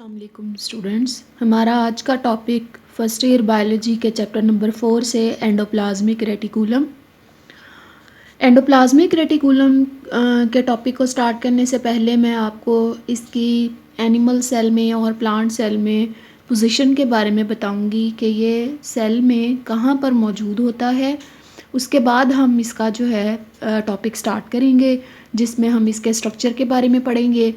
अस्सलाम वालेकुम स्टूडेंट्स। हमारा आज का टॉपिक फर्स्ट ईयर बायोलॉजी के चैप्टर नंबर 4 से एंडोप्लाज्मिक रेटिकुलम। एंडोप्लाज्मिक रेटिकुलम के टॉपिक को स्टार्ट करने से पहले मैं आपको इसकी एनिमल सेल में और प्लांट सेल में पोजीशन के बारे में बताऊंगी कि ये सेल में कहाँ पर मौजूद होता है। उसके बाद हम इसका जो है टॉपिक स्टार्ट करेंगे, जिसमें हम इसके स्ट्रक्चर के बारे में पढ़ेंगे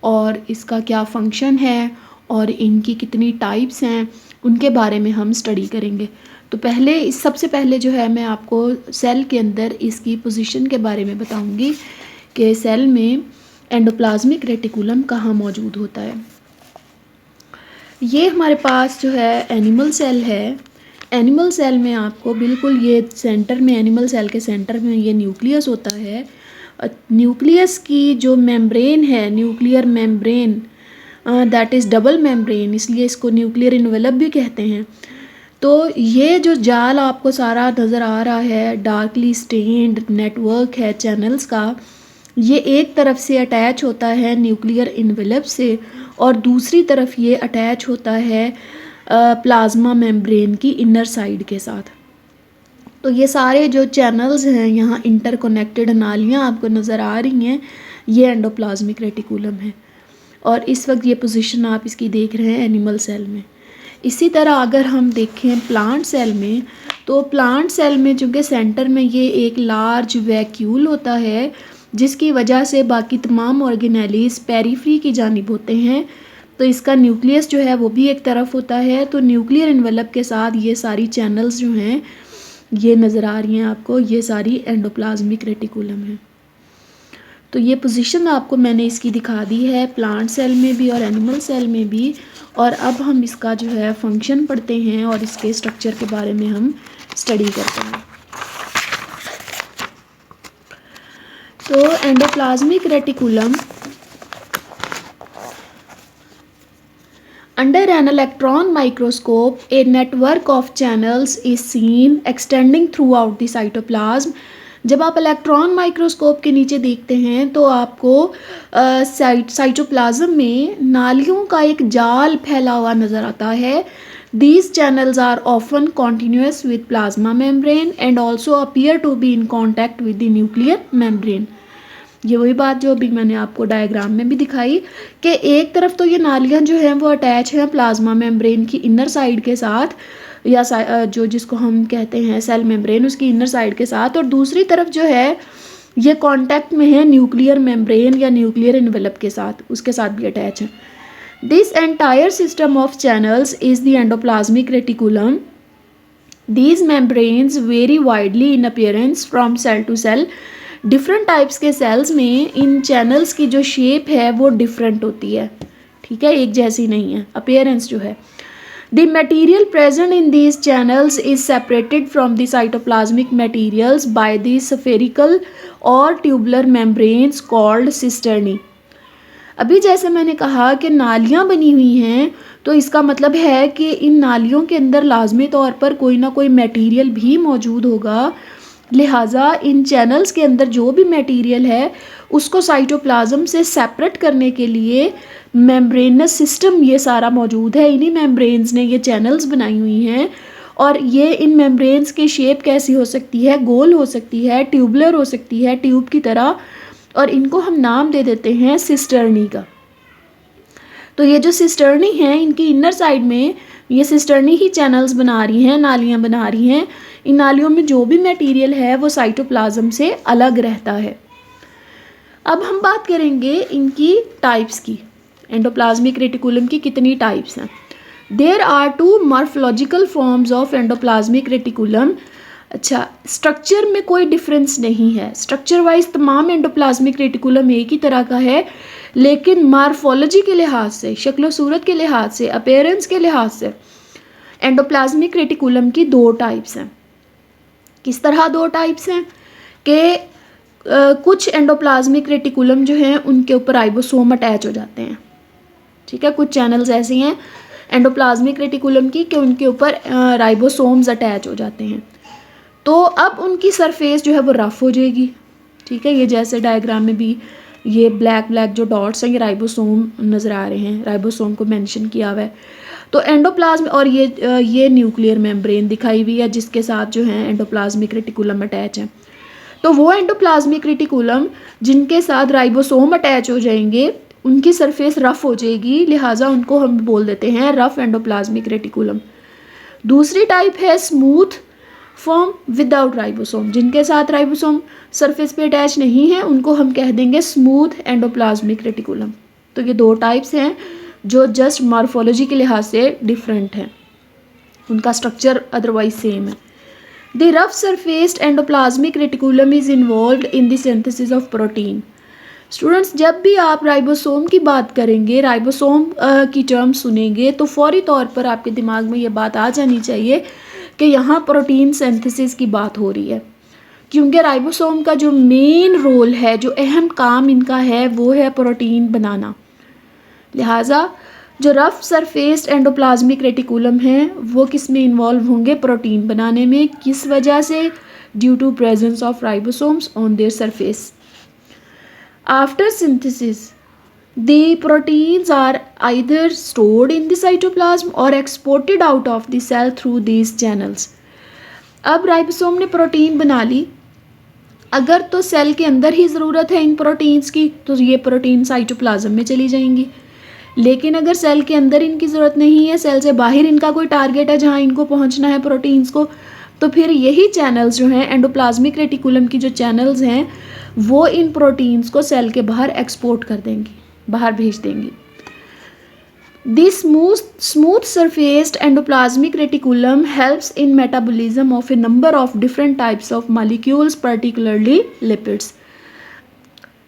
और इसका क्या फंक्शन है और इनकी कितनी टाइप्स हैं उनके बारे में हम स्टडी करेंगे। तो सबसे पहले जो है मैं आपको सेल के अंदर इसकी पोजीशन के बारे में बताऊंगी कि सेल में एंडोप्लाज्मिक रेटिकुलम कहाँ मौजूद होता है। ये हमारे पास जो है एनिमल सेल है। एनिमल सेल में आपको बिल्कुल ये सेंटर में, एनिमल सेल के सेंटर में ये न्यूक्लियस होता है। न्यूक्लियस की जो मेम्ब्रेन है, nuclear membrane that is double membrane, इसलिए इसको न्यूक्लियर इन्वेलप भी कहते हैं। तो ये जो जाल आपको सारा नज़र आ रहा है, डार्कली स्टेन्ड नेटवर्क है चैनल्स का, ये एक तरफ से अटैच होता है न्यूक्लियर इन्वेलप से और दूसरी तरफ ये अटैच होता है प्लाज्मा मेम्ब्रेन की इनर साइड के साथ। तो ये सारे जो चैनल्स हैं, यहाँ इंटरकनेक्टेड नालियाँ आपको नज़र आ रही हैं, ये एंडोप्लाज्मिक रेटिकुलम है। और इस वक्त ये पोजीशन आप इसकी देख रहे हैं एनिमल सेल में। इसी तरह अगर हम देखें प्लांट सेल में, तो प्लांट सेल में चूँकि सेंटर में ये एक लार्ज वैक्यूल होता है, जिसकी वजह से बाकी तमाम ऑर्गेनेलीज पेरीफ्री की जानिब होते हैं, तो इसका न्यूक्लियस जो है वो भी एक तरफ होता है। तो न्यूक्लियर इन्वेलप के साथ ये सारी चैनल्स जो हैं ये नज़र आ रही हैं आपको, ये सारी एंडोप्लाज्मिक रेटिकुलम है। तो ये पोजीशन आपको मैंने इसकी दिखा दी है प्लांट सेल में भी और एनिमल सेल में भी। और अब हम इसका जो है फंक्शन पढ़ते हैं और इसके स्ट्रक्चर के बारे में हम स्टडी करते हैं। तो endoplasmic reticulum under an electron microscope, a network of channels is seen extending throughout the cytoplasm. जब आप इलेक्ट्रॉन माइक्रोस्कोप के नीचे देखते हैं तो आपको साइटोप्लाज्म में नालियों का एक जाल फैला हुआ नज़र आता है। These channels are often continuous with plasma membrane and also appear to be in contact with the nuclear membrane. ये वही बात जो अभी मैंने आपको डायग्राम में भी दिखाई कि एक तरफ तो ये नालियाँ जो हैं वो अटैच हैं प्लाज्मा मेम्ब्रेन की इनर साइड के साथ, या जो जिसको हम कहते हैं सेल मेम्ब्रेन, उसकी इनर साइड के साथ, और दूसरी तरफ जो है ये कांटेक्ट में है न्यूक्लियर मेम्ब्रेन या न्यूक्लियर इन्वेलप के साथ, उसके साथ भी अटैच है। This entire system of channels is the endoplasmic reticulum. These membranes vary widely in appearance from cell to cell. Different types के सेल्स में इन चैनल्स की जो शेप है वो डिफरेंट होती है, ठीक है, एक जैसी नहीं है अपीयरेंस जो है। The material present in these channels is separated from the cytoplasmic materials by the spherical or tubular membranes called cisternae. अभी जैसे मैंने कहा कि नालियाँ बनी हुई हैं, तो इसका मतलब है कि इन नालियों के अंदर लाजमी तौर पर कोई ना कोई मटेरियल भी मौजूद होगा। लिहाजा इन चैनल्स के अंदर जो भी मटेरियल है उसको साइटोप्लाज्म से सेपरेट करने के लिए मेम्ब्रेनस सिस्टम ये सारा मौजूद है। इन्हीं मेम्ब्रेन्स ने ये चैनल्स बनाई हुई हैं और ये इन मेम्ब्रेन्स की शेप कैसी हो सकती है, गोल हो सकती है, ट्यूबुलर हो सकती है, ट्यूब की तरह, और इनको हम नाम दे देते हैं सिस्टर्नी का। तो ये जो सिस्टर्नी हैं इनकी इनर साइड में ये सिस्टर्नी ही चैनल्स बना रही हैं, नालियाँ बना रही हैं। इन नालियों में जो भी मटेरियल है वो साइटोप्लाज्म से अलग रहता है। अब हम बात करेंगे इनकी टाइप्स की। एंडोप्लाज्मिक रेटिकुलम की कितनी टाइप्स हैं? There are 2 morphological forms of endoplasmic reticulum. अच्छा, स्ट्रक्चर में कोई डिफरेंस नहीं है, स्ट्रक्चर वाइज तमाम एंडोप्लाज्मिक रेटिकुलम एक ही तरह का है, लेकिन मॉर्फोलॉजी के लिहाज से, शक्ल सूरत के लिहाज से, अपीयरेंस के लिहाज से एंडोप्लाज्मिक रेटिकुलम की 2 टाइप्स हैं। किस तरह 2 टाइप्स हैं कि कुछ एंडोप्लाज्मिक रेटिकुलम जो हैं उनके ऊपर राइबोसोम अटैच हो जाते हैं, ठीक है। कुछ चैनल्स ऐसी हैं एंडोप्लाज्मिक रेटिकुलम की कि उनके ऊपर राइबोसोम्स अटैच हो जाते हैं, तो अब उनकी सरफेस जो है वो रफ़ हो जाएगी, ठीक है। ये जैसे डायग्राम में भी ये ब्लैक ब्लैक जो डॉट्स हैं ये राइबोसोम नज़र आ रहे हैं, राइबोसोम को मेंशन किया हुआ है। तो एंडोप्लाज्म और ये न्यूक्लियर मेम्ब्रेन दिखाई हुई है जिसके साथ जो है एंडोप्लाज्मिक रेटिकुलम अटैच है। तो वो एंडोप्लाज्मिक रेटिकुलम जिनके साथ राइबोसोम अटैच हो जाएंगे उनकी सरफेस रफ हो जाएगी, लिहाजा उनको हम बोल देते हैं रफ एंडोप्लाज्मिक रेटिकुलम। दूसरी टाइप है स्मूथ फॉर्म विदाउट राइबोसोम, जिनके साथ राइबोसोम सरफेस पे अटैच नहीं है उनको हम कह देंगे स्मूथ एंडोप्लाज्मिक रेटिकुलम। तो ये दो टाइप्स हैं जो जस्ट मॉर्फोलॉजी के लिहाज से डिफरेंट हैं, उनका स्ट्रक्चर अदरवाइज सेम है। The rough surfaced endoplasmic reticulum is involved in the synthesis of protein. Students, जब भी आप राइबोसोम की बात करेंगे, राइबोसोम की टर्म सुनेंगे तो फौरी तौर पर आपके दिमाग में ये बात आ जानी चाहिए कि यहाँ प्रोटीन सिंथेसिस की बात हो रही है, क्योंकि राइबोसोम का जो मेन रोल है, जो अहम काम इनका है वो है प्रोटीन बनाना। लिहाजा जो रफ सरफेस्ड एंडोप्लाज्मिक रेटिकुलम है वो किस में इन्वॉल्व होंगे, प्रोटीन बनाने में। किस वजह से? Due to presence of ribosomes on their surface. After synthesis, the proteins are either stored in the cytoplasm or exported out of the cell through these channels. अब राइबोसोम ने प्रोटीन बना ली, अगर तो सेल के अंदर ही ज़रूरत है इन प्रोटीन्स की तो ये प्रोटीन साइटोप्लाज्म में चली जाएंगी, लेकिन अगर सेल के अंदर इनकी ज़रूरत नहीं है, सेल से बाहर इनका कोई टारगेट है जहाँ इनको पहुँचना है प्रोटीन्स को, तो फिर यही चैनल्स जो हैं एंडोप्लाज्मिक रेटिकुलम की जो चैनल्स हैं वो इन प्रोटीन्स को सेल के बाहर एक्सपोर्ट कर देंगी, बाहर भेज देंगी। This smooth surfaced endoplasmic reticulum helps in metabolism of a number of different types of molecules, particularly lipids.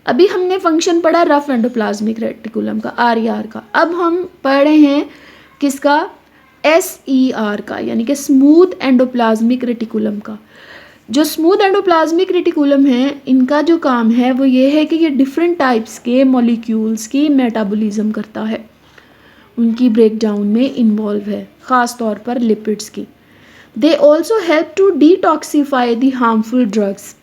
अभी हमने फंक्शन पढ़ा रफ एंडोप्लाज्मिक रेटिकुलम का, RER का। अब हम पढ़ रहे हैं किसका? SER का, यानी कि स्मूथ एंडोप्लाज्मिक रेटिकुलम का। जो स्मूथ एंडोप्लाज्मिक रेटिकुलम है इनका जो काम है वो ये है कि ये डिफरेंट टाइप्स के मॉलिक्यूल्स की मेटाबॉलिज्म करता है, उनकी ब्रेकडाउन में इन्वॉल्व है, ख़ास तौर पर लिपिड्स की। They also help to detoxify the harmful drugs.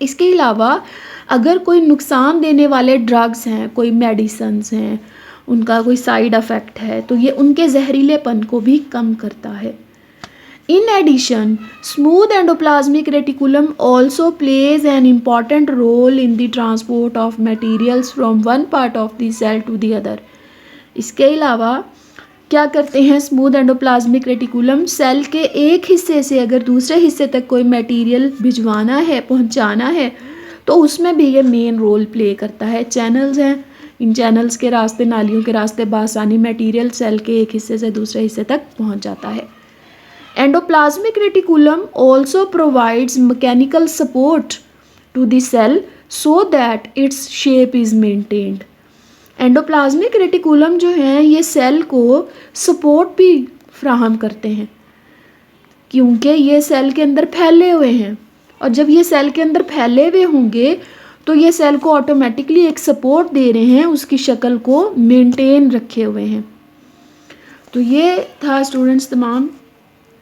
इसके अलावा अगर कोई नुकसान देने वाले ड्रग्स हैं, कोई मेडिसन्स हैं, उनका कोई साइड इफ़ेक्ट है तो ये उनके जहरीलेपन को भी कम करता है। In addition, smooth endoplasmic reticulum also plays an important role in the transport of materials from one part of the cell to the other. इसके अलावा क्या करते हैं स्मूथ एंडोप्लाज्मिक रेटिकुलम? सेल के एक हिस्से से अगर दूसरे हिस्से तक कोई मटेरियल भिजवाना है, पहुंचाना है, तो उसमें भी ये मेन रोल प्ले करता है। चैनल्स हैं, इन चैनल्स के रास्ते, नालियों के रास्ते बासानी मटेरियल सेल के एक हिस्से से दूसरे हिस्से तक पहुंच जाता है। Endoplasmic reticulum also provides mechanical support to the cell so that its shape is maintained. Endoplasmic reticulum जो है ये सेल को सपोर्ट भी फ्राहम करते हैं, क्योंकि ये सेल के अंदर फैले हुए हैं, और जब ये सेल के अंदर फैले हुए होंगे तो ये सेल को ऑटोमेटिकली एक सपोर्ट दे रहे हैं, उसकी शक्ल को मेंटेन रखे हुए हैं। तो ये था स्टूडेंट्स तमाम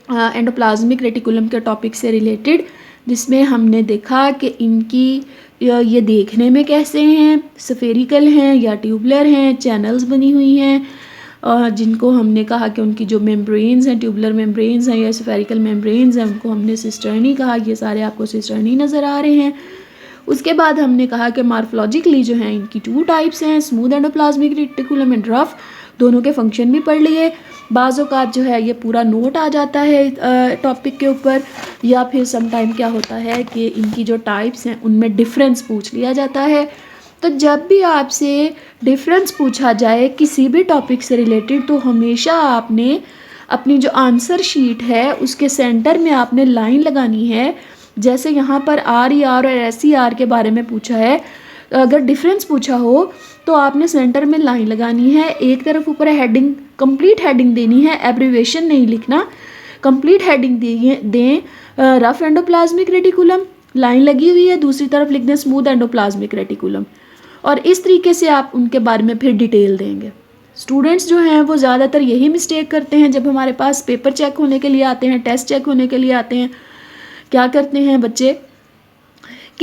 एंडोप्लाज्मिक रेटिकुलम के टॉपिक से रिलेटेड, जिसमें हमने देखा कि इनकी ये देखने में कैसे हैं, स्फेरिकल हैं या ट्यूबुलर हैं, चैनल्स बनी हुई हैं, जिनको हमने कहा कि उनकी जो मेम्ब्रेन्स हैं, ट्यूबुलर मेम्ब्रेन्स हैं या स्फेरिकल मेम्ब्रेन्स हैं, उनको हमने सिस्टर्नी कहा। ये सारे आपको सिस्टर्नी नज़र आ रहे हैं। उसके बाद हमने कहा कि मॉर्फोलॉजिकली जो हैं इनकी 2 टाइप्स हैं, smooth endoplasmic reticulum and rough. दोनों के फंक्शन भी पढ़ लिए। बाज़ औक़ात जो है ये पूरा नोट आ जाता है टॉपिक के ऊपर, या फिर सम टाइम क्या होता है कि इनकी जो टाइप्स हैं उनमें डिफरेंस पूछ लिया जाता है। तो जब भी आपसे डिफरेंस पूछा जाए किसी भी टॉपिक से रिलेटेड, तो हमेशा आपने अपनी जो आंसर शीट है उसके सेंटर में आपने लाइन लगानी है। जैसे यहाँ पर RER और SER के बारे में पूछा है, अगर डिफरेंस पूछा हो तो आपने सेंटर में लाइन लगानी है, एक तरफ ऊपर हेडिंग, कंप्लीट हेडिंग देनी है, एब्रीवेशन नहीं लिखना, कंप्लीट हेडिंग दें रफ एंडोप्लाज्मिक रेटिकुलम, लाइन लगी हुई है, दूसरी तरफ लिख दें स्मूथ एंडोप्लाज्मिक रेटिकुलम, और इस तरीके से आप उनके बारे में फिर डिटेल देंगे। स्टूडेंट्स जो हैं वो ज़्यादातर यही मिस्टेक करते हैं जब हमारे पास पेपर चेक होने के लिए आते हैं, टेस्ट चेक होने के लिए आते हैं। क्या करते हैं बच्चे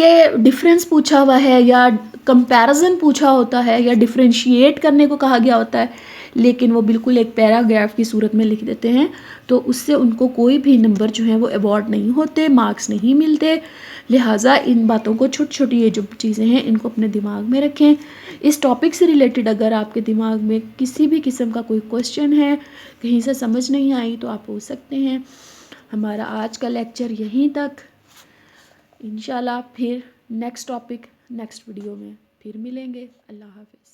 के डिफरेंस पूछा हुआ है या कंपैरिजन पूछा होता है या डिफरेंशिएट करने को कहा गया होता है, लेकिन वो बिल्कुल एक पैराग्राफ की सूरत में लिख देते हैं, तो उससे उनको कोई भी नंबर जो है वो अवॉर्ड नहीं होते, मार्क्स नहीं मिलते। लिहाजा इन बातों को, छोटी छोटी ये जो चीज़ें हैं, इनको अपने दिमाग में रखें। इस टॉपिक से रिलेटेड अगर आपके दिमाग में किसी भी किस्म का कोई क्वेश्चन है, कहीं से समझ नहीं आई, तो आप पूछ सकते हैं। हमारा आज का लेक्चर यहीं तक। इंशाल्लाह फिर नेक्स्ट टॉपिक नेक्स्ट वीडियो में फिर मिलेंगे। अल्लाह हाफ़िज़।